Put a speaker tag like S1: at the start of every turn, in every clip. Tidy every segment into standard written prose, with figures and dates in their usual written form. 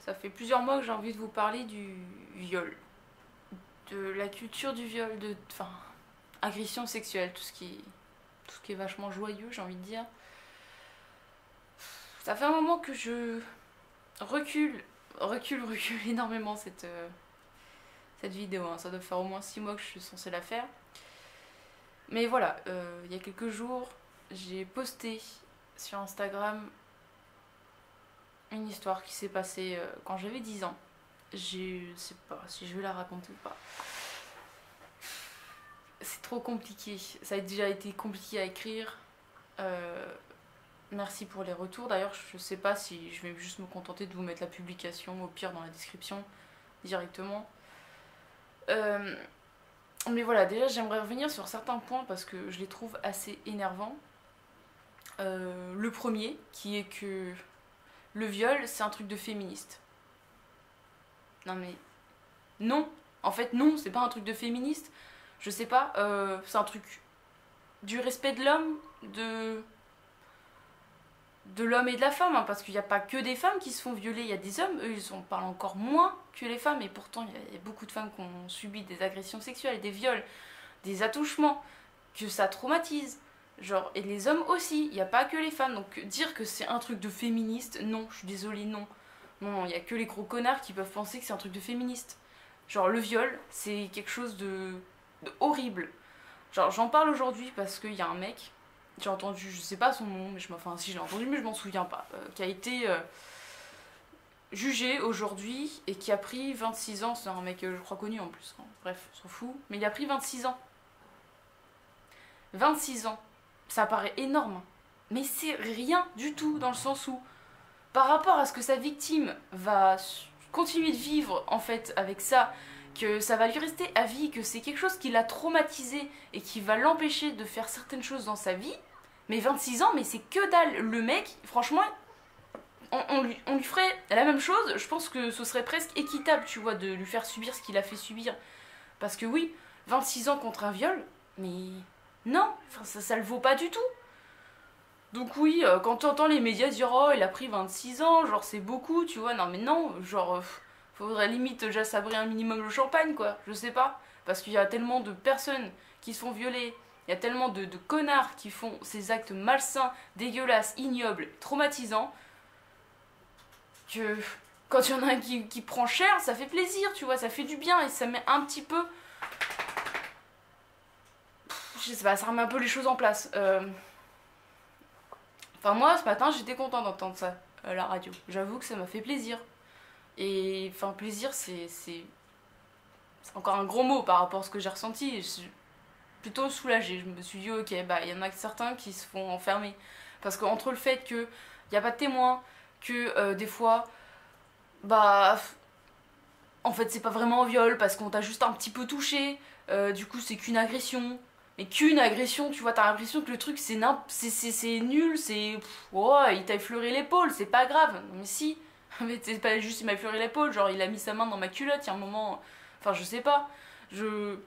S1: Ça fait plusieurs mois que j'ai envie de vous parler du viol. De la culture du viol, enfin, agression sexuelle, tout ce qui est vachement joyeux, j'ai envie de dire. Ça fait un moment que je recule énormément cette vidéo. Hein. Ça doit faire au moins 6 mois que je suis censée la faire. Mais voilà, il y a quelques jours, j'ai posté sur Instagram une histoire qui s'est passée quand j'avais 10 ans. Je sais pas si je vais la raconter ou pas. C'est trop compliqué. Ça a déjà été compliqué à écrire. Merci pour les retours. D'ailleurs, je sais pas si je vais juste me contenter de vous mettre la publication, au pire dans la description, directement. Mais voilà, déjà j'aimerais revenir sur certains points parce que je les trouve assez énervants. Le premier, qui est que le viol, c'est un truc de féministe. Non mais... Non. En fait, non, c'est pas un truc de féministe. Je sais pas, c'est un truc du respect de l'homme, de l'homme et de la femme, hein, parce qu'il n'y a pas que des femmes qui se font violer, il y a des hommes, eux ils en parlent encore moins que les femmes, et pourtant il y a beaucoup de femmes qui ont subi des agressions sexuelles, des viols, des attouchements, que ça traumatise. Genre, et les hommes aussi, il n'y a pas que les femmes, donc dire que c'est un truc de féministe, non, je suis désolée, non. Non, il n'y a que les gros connards qui peuvent penser que c'est un truc de féministe. Genre, le viol, c'est quelque chose de horrible. Genre, j'en parle aujourd'hui parce qu'il y a un mec, j'ai entendu, je sais pas son nom, mais enfin, si je l'ai entendu, mais je m'en souviens pas, qui a été jugé aujourd'hui et qui a pris 26 ans. C'est un mec, je crois, connu en plus. Hein. Bref, on s'en fout. Mais il a pris 26 ans. 26 ans. Ça paraît énorme. Mais c'est rien du tout dans le sens où, par rapport à ce que sa victime va continuer de vivre en fait avec ça, que ça va lui rester à vie, que c'est quelque chose qui l'a traumatisé et qui va l'empêcher de faire certaines choses dans sa vie, mais 26 ans, mais c'est que dalle. Le mec, franchement, on lui ferait la même chose, je pense que ce serait presque équitable, tu vois, de lui faire subir ce qu'il a fait subir. Parce que oui, 26 ans contre un viol, mais non, enfin, ça le vaut pas du tout. Donc oui, quand tu entends les médias dire « Oh, il a pris 26 ans, genre c'est beaucoup », tu vois, non mais non, genre, faudrait limite déjà sabrer un minimum le champagne, quoi, je sais pas. Parce qu'il y a tellement de personnes qui se font violer, il y a tellement de connards qui font ces actes malsains, dégueulasses, ignobles, traumatisants, que quand il y en a un qui prend cher, ça fait plaisir, tu vois, ça fait du bien et ça met un petit peu... Je sais pas, ça remet un peu les choses en place. Enfin moi, ce matin, j'étais contente d'entendre ça à la radio. J'avoue que ça m'a fait plaisir. Et enfin, plaisir, c'est encore un gros mot par rapport à ce que j'ai ressenti. Je suis plutôt soulagée. Je me suis dit, ok, bah il y en a certains qui se font enfermer. Parce qu'entre le fait qu'il n'y a pas de témoins, que des fois, bah... En fait, c'est pas vraiment un viol parce qu'on t'a juste un petit peu touché. Du coup, c'est qu'une agression. Mais qu'une agression, tu vois, t'as l'impression que le truc c'est nul, c'est... Oh, il t'a effleuré l'épaule, c'est pas grave. Mais si, mais c'est pas juste il m'a effleuré l'épaule, genre il a mis sa main dans ma culotte, il y a un moment... Enfin, je sais pas. En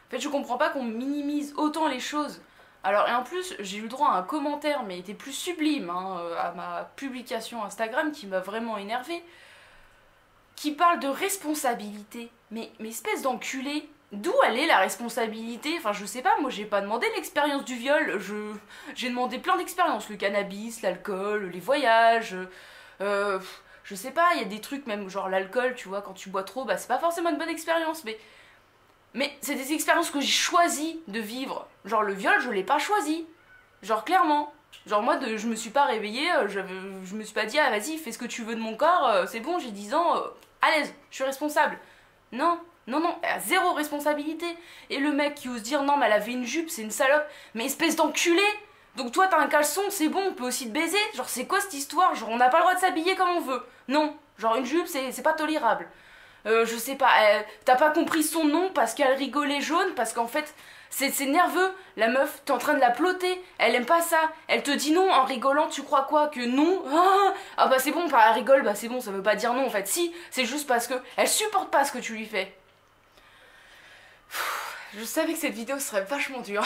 S1: fait, je comprends pas qu'on minimise autant les choses. Alors, et en plus, j'ai eu le droit à un commentaire, mais il était plus sublime, hein, à ma publication Instagram, qui m'a vraiment énervée, qui parle de responsabilité. Mais espèce d'enculé, d'où elle est la responsabilité? Enfin, je sais pas, moi j'ai pas demandé l'expérience du viol, j'ai demandé plein d'expériences, le cannabis, l'alcool, les voyages, je sais pas, il y a des trucs même, genre l'alcool, tu vois, quand tu bois trop, bah c'est pas forcément une bonne expérience, mais c'est des expériences que j'ai choisi de vivre. Genre le viol, je l'ai pas choisi, genre clairement. Genre moi, je me suis pas réveillée, je me suis pas dit, ah vas-y, fais ce que tu veux de mon corps, c'est bon, j'ai 10 ans, à l'aise, je suis responsable. Non, non, non, elle a zéro responsabilité. Et le mec qui ose dire, non, mais elle avait une jupe, c'est une salope, mais espèce d'enculé. Donc toi, t'as un caleçon, c'est bon, on peut aussi te baiser. Genre, c'est quoi cette histoire? Genre, on n'a pas le droit de s'habiller comme on veut. Non, genre une jupe, c'est pas tolérable. Je sais pas, t'as pas compris son nom parce qu'elle rigolait jaune, parce qu'en fait, c'est nerveux. La meuf, t'es en train de la ploter, elle aime pas ça. Elle te dit non en rigolant, tu crois quoi? Que non? Ah bah c'est bon, bah, elle rigole, bah c'est bon, ça veut pas dire non en fait. Si, c'est juste parce que elle supporte pas ce que tu lui fais. Je savais que cette vidéo serait vachement dure.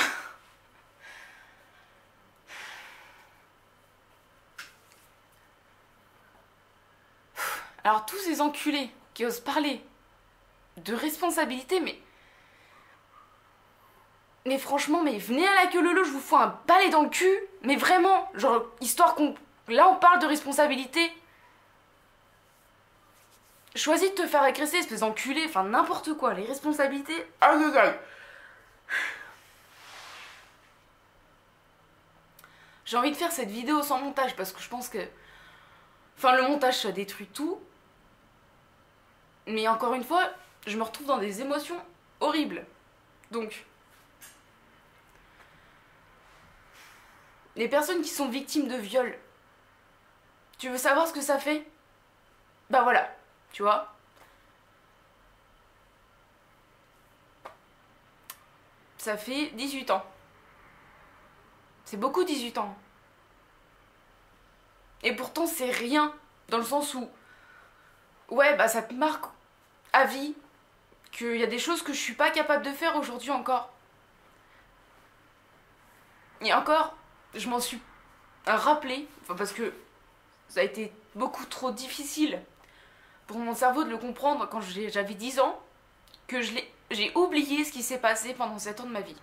S1: Alors tous ces enculés qui osent parler de responsabilité, mais franchement, mais venez à la queue leu, je vous fous un balai dans le cul. Mais vraiment, genre, histoire qu'on... Là, on parle de responsabilité. Choisis de te faire agresser, espèce d'enculé, enfin n'importe quoi, les responsabilités. Aïe aïe aïe. J'ai envie de faire cette vidéo sans montage parce que je pense que... Enfin, le montage, ça détruit tout. Mais encore une fois, je me retrouve dans des émotions horribles. Donc... Les personnes qui sont victimes de viol, tu veux savoir ce que ça fait? Bah voilà, tu vois. Ça fait 18 ans. C'est beaucoup 18 ans. Et pourtant c'est rien, dans le sens où... Ouais, bah ça te marque à vie qu'il y a des choses que je suis pas capable de faire aujourd'hui encore. Et encore, je m'en suis rappelé, enfin parce que ça a été beaucoup trop difficile pour mon cerveau de le comprendre quand j'avais 10 ans, que j'ai oublié ce qui s'est passé pendant 7 ans de ma vie.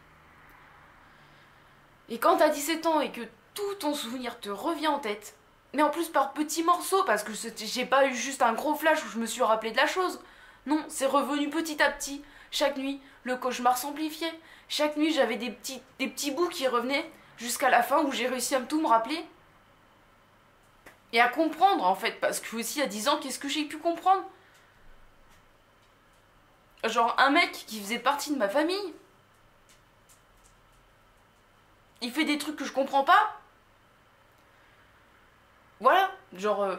S1: Et quand t'as 17 ans et que tout ton souvenir te revient en tête, mais en plus par petits morceaux, parce que j'ai pas eu juste un gros flash où je me suis rappelé de la chose. Non, c'est revenu petit à petit. Chaque nuit, le cauchemar s'amplifiait. Chaque nuit, j'avais des petits bouts qui revenaient jusqu'à la fin où j'ai réussi à tout me rappeler. Et à comprendre en fait, parce que aussi à 10 ans, qu'est-ce que j'ai pu comprendre? Genre un mec qui faisait partie de ma famille, il fait des trucs que je comprends pas. Voilà, genre...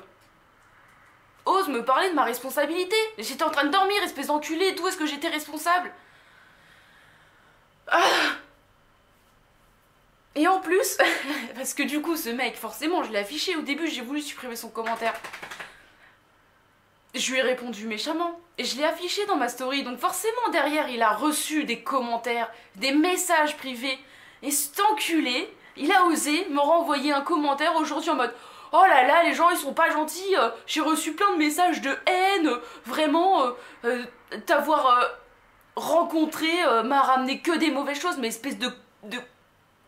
S1: ose me parler de ma responsabilité. J'étais en train de dormir, espèce d'enculé, d'où est-ce que j'étais responsable? Ah. Et en plus, parce que du coup ce mec, forcément je l'ai affiché, au début j'ai voulu supprimer son commentaire. Je lui ai répondu méchamment, et je l'ai affiché dans ma story, donc forcément derrière il a reçu des commentaires, des messages privés, et cet enculé, il a osé me renvoyer un commentaire aujourd'hui en mode « Oh là là, les gens ils sont pas gentils, j'ai reçu plein de messages de haine, vraiment, t'avoir rencontré m'a ramené que des mauvaises choses, mais espèce de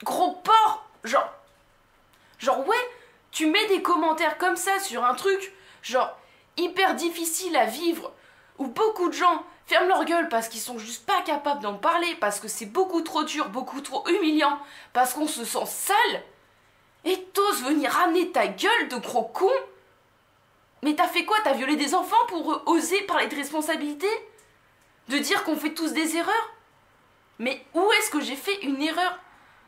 S1: gros porc !» Genre ouais, tu mets des commentaires comme ça sur un truc, genre hyper difficile à vivre, où beaucoup de gens ferment leur gueule parce qu'ils sont juste pas capables d'en parler, parce que c'est beaucoup trop dur, beaucoup trop humiliant, parce qu'on se sent sale, et t'oses venir ramener ta gueule de gros con. Mais t'as fait quoi? T'as violé des enfants pour oser parler de responsabilité? De dire qu'on fait tous des erreurs? Mais où est-ce que j'ai fait une erreur?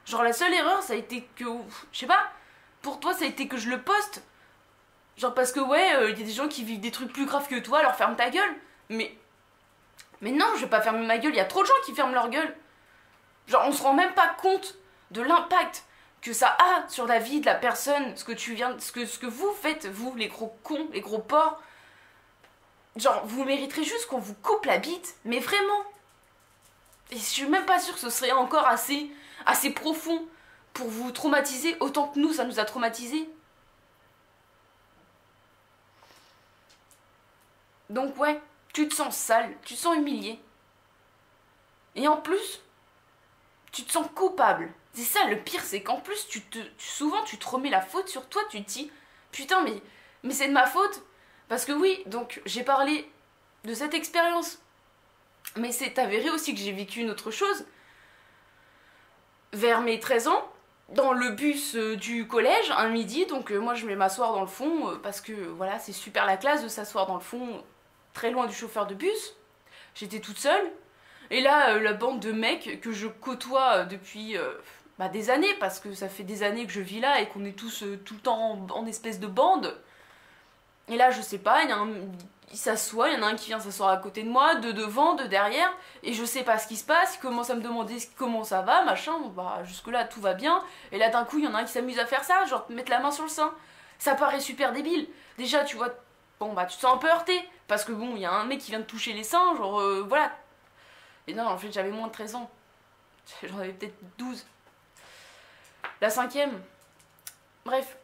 S1: Genre la seule erreur ça a été que, je sais pas, pour toi ça a été que je le poste. Genre parce que ouais, y a des gens qui vivent des trucs plus graves que toi, alors ferme ta gueule. Mais non, je vais pas fermer ma gueule, il y a trop de gens qui ferment leur gueule. Genre on se rend même pas compte de l'impact que ça a sur la vie de la personne, ce que vous faites, vous les gros cons, les gros porcs. Genre vous mériterez juste qu'on vous coupe la bite, mais vraiment. Et je suis même pas sûre que ce serait encore assez profond pour vous traumatiser autant que nous ça nous a traumatisés. Donc ouais, tu te sens sale, tu te sens humilié. Et en plus, tu te sens coupable. C'est ça le pire, c'est qu'en plus, souvent tu te remets la faute sur toi, tu te dis, putain mais c'est de ma faute. Parce que oui, donc j'ai parlé de cette expérience. Mais c'est avéré aussi que j'ai vécu une autre chose. Vers mes 13 ans, dans le bus du collège, un midi, donc moi je vais m'asseoir dans le fond, parce que voilà, c'est super la classe de s'asseoir dans le fond, très loin du chauffeur de bus. J'étais toute seule. Et là, la bande de mecs que je côtoie depuis des années, parce que ça fait des années que je vis là et qu'on est tous tout le temps en espèce de bande. Et là, je sais pas, il s'assoit, il y en a un qui vient s'asseoir à côté de moi, deux devant, deux derrière, et je sais pas ce qui se passe, il commence à me demander comment ça va, machin, bah jusque là tout va bien, et là d'un coup il y en a un qui s'amuse à faire ça, genre te mettre la main sur le sein. Ça paraît super débile. Déjà tu vois, bon bah tu te sens un peu heurté, parce que bon, il y a un mec qui vient de toucher les seins, genre voilà. Et non, en fait j'avais moins de 13 ans, j'en avais peut-être 12. La cinquième, bref.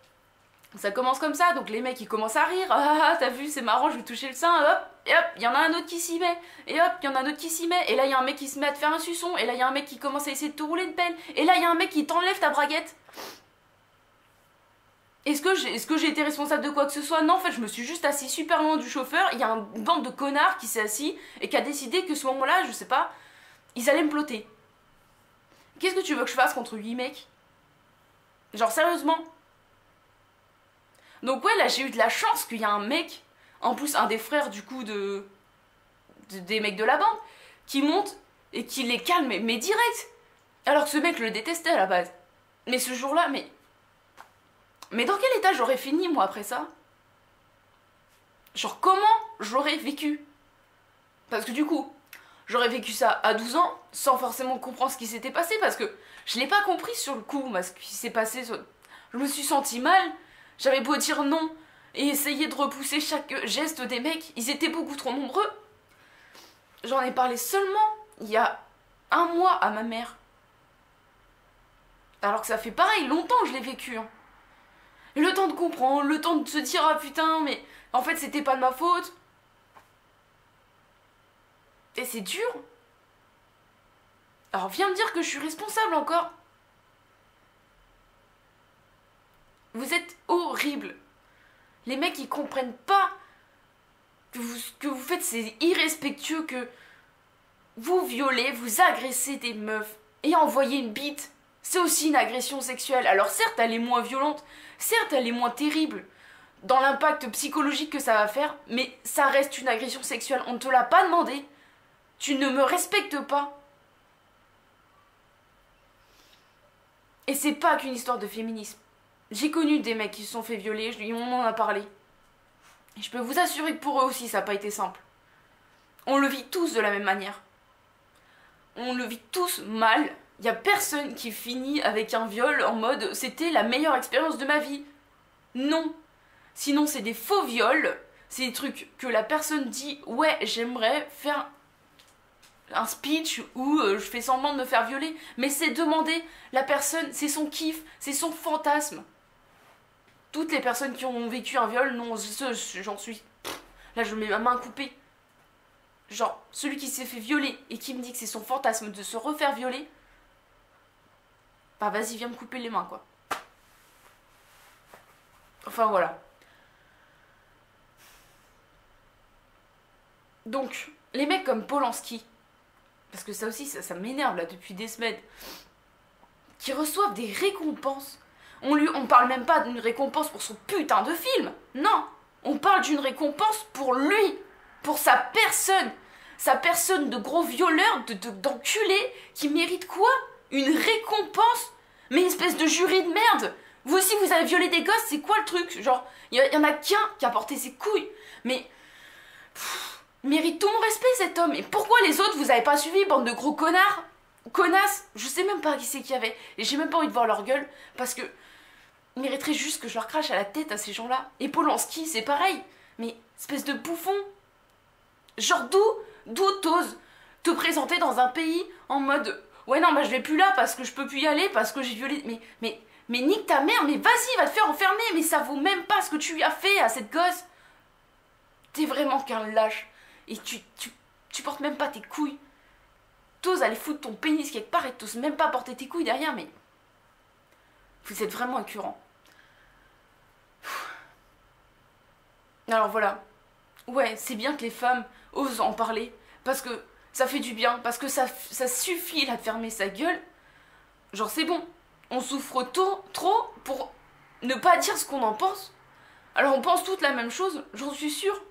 S1: Ça commence comme ça, donc les mecs ils commencent à rire, ah t'as vu c'est marrant, je vais toucher le sein, hop, et hop, il y en a un autre qui s'y met, et hop, il y en a un autre qui s'y met, et là il y a un mec qui se met à te faire un suçon, et là il y a un mec qui commence à essayer de te rouler une pelle, et là il y a un mec qui t'enlève ta braguette. Est-ce que j'ai été responsable de quoi que ce soit? Non, en fait je me suis juste assis super loin du chauffeur, il y a une bande de connards qui s'est assis, et qui a décidé que ce moment-là, je sais pas, ils allaient me ploter. Qu'est-ce que tu veux que je fasse contre 8 mecs? Genre sérieusement? Donc ouais, là j'ai eu de la chance qu'il y a un mec, en plus un des frères du coup des mecs de la bande, qui monte et qui les calme, mais direct. Alors que ce mec le détestait à la base. Mais ce jour-là, mais dans quel état j'aurais fini moi après ça? Genre comment j'aurais vécu? Parce que du coup, j'aurais vécu ça à 12 ans, sans forcément comprendre ce qui s'était passé, parce que je l'ai pas compris sur le coup, moi, ce qui s'est passé. Je me suis sentie mal. J'avais beau dire non et essayer de repousser chaque geste des mecs, ils étaient beaucoup trop nombreux. J'en ai parlé seulement il y a un mois à ma mère. Alors que ça fait pareil, longtemps que je l'ai vécu. Hein. Le temps de comprendre, le temps de se dire ah putain, mais en fait c'était pas de ma faute. Et c'est dur. Alors viens me dire que je suis responsable encore. Vous êtes horribles. Les mecs ils comprennent pas que vous faites, c'est irrespectueux, que vous violez, vous agressez des meufs et envoyer une bite, c'est aussi une agression sexuelle. Alors certes elle est moins violente, certes elle est moins terrible dans l'impact psychologique que ça va faire, mais ça reste une agression sexuelle, on ne te l'a pas demandé, tu ne me respectes pas. Et c'est pas qu'une histoire de féminisme. J'ai connu des mecs qui se sont fait violer, on en a parlé. Et je peux vous assurer que pour eux aussi ça n'a pas été simple. On le vit tous de la même manière. On le vit tous mal. Il y a personne qui finit avec un viol en mode c'était la meilleure expérience de ma vie. Non. Sinon c'est des faux viols. C'est des trucs que la personne dit ouais j'aimerais faire un speech où je fais semblant de me faire violer. Mais c'est demander la personne, c'est son kiff, c'est son fantasme. Toutes les personnes qui ont vécu un viol, non, j'en suis... Là je mets ma main coupée. Genre, celui qui s'est fait violer et qui me dit que c'est son fantasme de se refaire violer, bah vas-y, viens me couper les mains, quoi. Enfin, voilà. Donc, les mecs comme Polanski, parce que ça aussi, ça m'énerve, là, depuis des semaines, qui reçoivent des récompenses. On parle même pas d'une récompense pour son putain de film. Non, on parle d'une récompense pour lui, pour sa personne de gros violeur, d'enculé, qui mérite quoi? Une récompense? Mais espèce de jury de merde! Vous aussi vous avez violé des gosses, c'est quoi le truc? Genre, il y en a qu'un qui a porté ses couilles. Mais... il mérite tout mon respect cet homme. Et pourquoi les autres vous avez pas suivi, bande de gros connards? Connasses? Je sais même pas qui c'est qu'il y avait. Et j'ai même pas envie de voir leur gueule, parce que... ils mériteraient juste que je leur crache à la tête à ces gens-là. Et Polanski, c'est pareil. Mais espèce de bouffon. Genre d'où t'oses te présenter dans un pays en mode ouais non bah je vais plus là parce que je peux plus y aller parce que j'ai violé. Mais nique ta mère, mais vas-y va te faire enfermer, mais ça vaut même pas ce que tu lui as fait à cette gosse. T'es vraiment qu'un lâche. Et tu portes même pas tes couilles. T'oses aller foutre ton pénis quelque part et t'oses même pas porter tes couilles derrière, mais... vous êtes vraiment incurrents. Alors voilà. Ouais, c'est bien que les femmes osent en parler, parce que ça fait du bien, parce que ça suffit là de fermer sa gueule. Genre c'est bon, on souffre trop pour ne pas dire ce qu'on en pense. Alors on pense toutes la même chose, j'en suis sûre.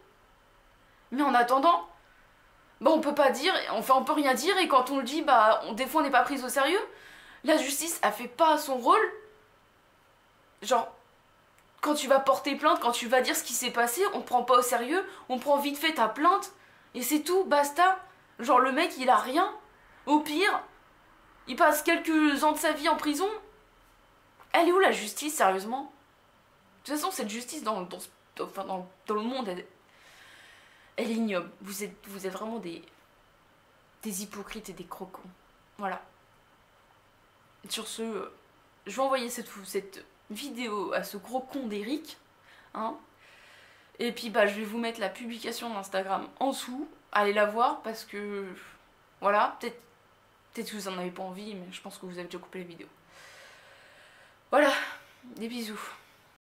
S1: Mais en attendant, bah on peut pas dire, enfin on peut rien dire, et quand on le dit, bah des fois on n'est pas prise au sérieux. La justice, elle fait pas son rôle. Genre, quand tu vas porter plainte, quand tu vas dire ce qui s'est passé, on te prend pas au sérieux, on prend vite fait ta plainte, et c'est tout, basta. Genre le mec il a rien, au pire, il passe quelques ans de sa vie en prison. Elle est où la justice, sérieusement? De toute façon cette justice dans le monde, elle est ignoble. Vous êtes vraiment des hypocrites et des crocons. Voilà. Sur ce, je vais envoyer cette vidéo à ce gros con d'Eric, hein. Et puis bah je vais vous mettre la publication d'Instagram en dessous, allez la voir parce que voilà, peut-être que vous en avez pas envie, mais je pense que vous avez déjà coupé la vidéo. Voilà, des bisous.